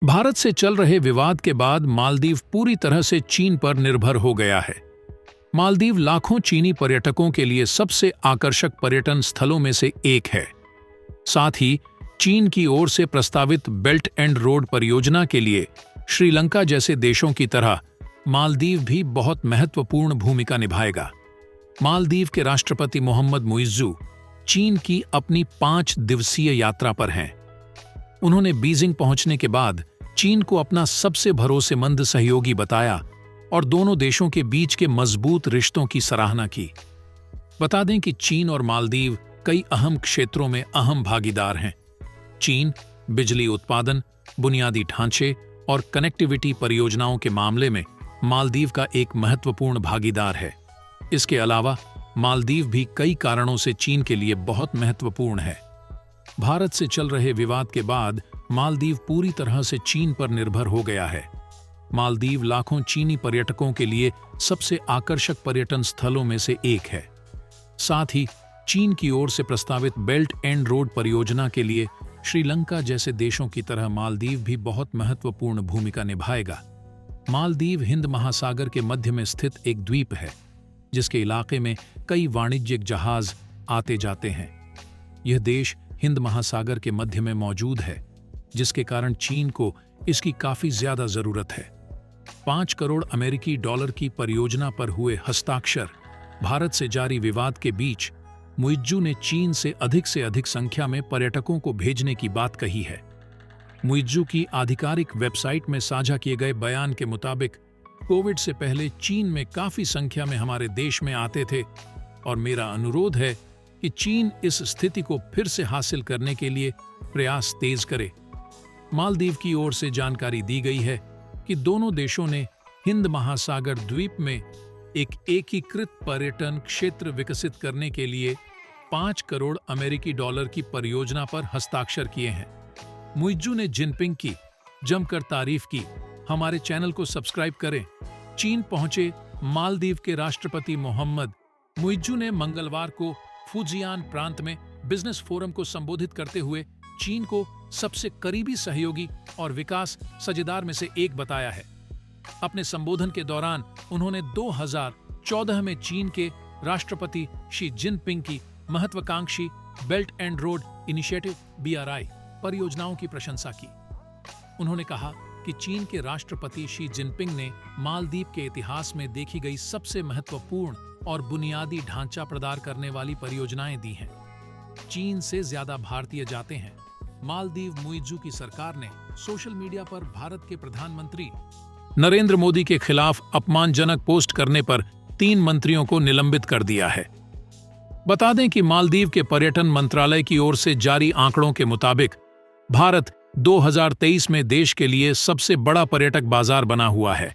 भारत से चल रहे विवाद के बाद मालदीव पूरी तरह से चीन पर निर्भर हो गया है। मालदीव लाखों चीनी पर्यटकों के लिए सबसे आकर्षक पर्यटन स्थलों में से एक है। साथ ही चीन की ओर से प्रस्तावित बेल्ट एंड रोड परियोजना के लिए श्रीलंका जैसे देशों की तरह मालदीव भी बहुत महत्वपूर्ण भूमिका निभाएगा। मालदीव के राष्ट्रपति मोहम्मद मुइज्जू चीन की अपनी 5 दिवसीय यात्रा पर हैं। उन्होंने बीजिंग पहुंचने के बाद चीन को अपना सबसे भरोसेमंद सहयोगी बताया और दोनों देशों के बीच के मजबूत रिश्तों की सराहना की। बता दें कि चीन और मालदीव कई अहम क्षेत्रों में अहम भागीदार हैं। चीन बिजली उत्पादन, बुनियादी ढांचे और कनेक्टिविटी परियोजनाओं के मामले में मालदीव का एक महत्वपूर्ण भागीदार है। इसके अलावा मालदीव भी कई कारणों से चीन के लिए बहुत महत्वपूर्ण है। भारत से चल रहे विवाद के बाद मालदीव पूरी तरह से चीन पर निर्भर हो गया है। मालदीव लाखों चीनी पर्यटकों के लिए सबसे आकर्षक पर्यटन स्थलों में से एक है। साथ ही चीन की ओर से प्रस्तावित बेल्ट एंड रोड परियोजना के लिए श्रीलंका जैसे देशों की तरह मालदीव भी बहुत महत्वपूर्ण भूमिका निभाएगा। मालदीव हिंद महासागर के मध्य में स्थित एक द्वीप है, जिसके इलाके में कई वाणिज्यिक जहाज आते जाते हैं। यह देश हिंद महासागर के मध्य में मौजूद है, जिसके कारण चीन को इसकी काफी ज्यादा जरूरत है। 5 करोड़ अमेरिकी डॉलर की परियोजना पर हुए हस्ताक्षर भारत से जारी विवाद के बीच मुइज्जू ने चीन से अधिक संख्या में पर्यटकों को भेजने की बात कही है। मुइज्जू की आधिकारिक वेबसाइट में साझा किए गए बयान के मुताबिक कोविड से पहले चीन में काफी संख्या में हमारे देश में आते थे और मेरा अनुरोध है कि चीन इस स्थिति को फिर से हासिल करने के लिए प्रयास तेज करे। मालदीव की ओर से जानकारी दी गई है कि दोनों देशों ने हिंद महासागर द्वीप में एक एकीकृत पर्यटन क्षेत्र विकसित करने के लिए 5 करोड़ अमेरिकी डॉलर की परियोजना पर हस्ताक्षर किए हैं। मुइज्जू ने जिनपिंग की जमकर तारीफ की। हमारे चैनल को सब्सक्राइब करें। चीन पहुंचे मालदीव के राष्ट्रपति मोहम्मद मुइज्जू ने मंगलवार को फुजियान प्रांत में बिजनेस फोरम को संबोधित करते हुए चीन को सबसे करीबी सहयोगी और विकास साझेदार में से एक बताया है। अपने संबोधन के दौरान उन्होंने 2014 में चीन के राष्ट्रपति शी जिनपिंग की महत्वाकांक्षी belt and road initiative BRI परियोजनाओं की प्रशंसा की। उन्होंने कहा कि चीन के राष्ट्रपति शी जिनपिंग ने मालदीव के इतिहास में देखी गई सबसे महत्वपूर्ण और बुनियादी ढांचा प्रदान करने वाली परियोजनाएं दी हैं। चीन से ज्यादा भारतीय जाते हैं। मालदीव मुइज्जू की सरकार ने सोशल मीडिया पर भारत के प्रधानमंत्री नरेंद्र मोदी के खिलाफ अपमानजनक पोस्ट करने पर 3 मंत्रियों को निलंबित कर दिया है। बता दें कि मालदीव के पर्यटन मंत्रालय की ओर से जारी आंकड़ों के मुताबिक भारत 2023 में देश के लिए सबसे बड़ा पर्यटक बाजार बना हुआ है।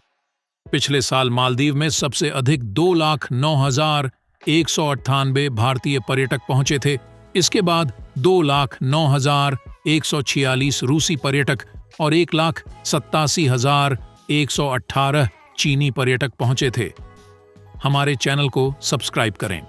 पिछले साल मालदीव में सबसे अधिक 2,09,198 भारतीय पर्यटक पहुंचे थे। इसके बाद 2,09,146 रूसी पर्यटक और 1,87,118 चीनी पर्यटक पहुंचे थे। हमारे चैनल को सब्सक्राइब करें।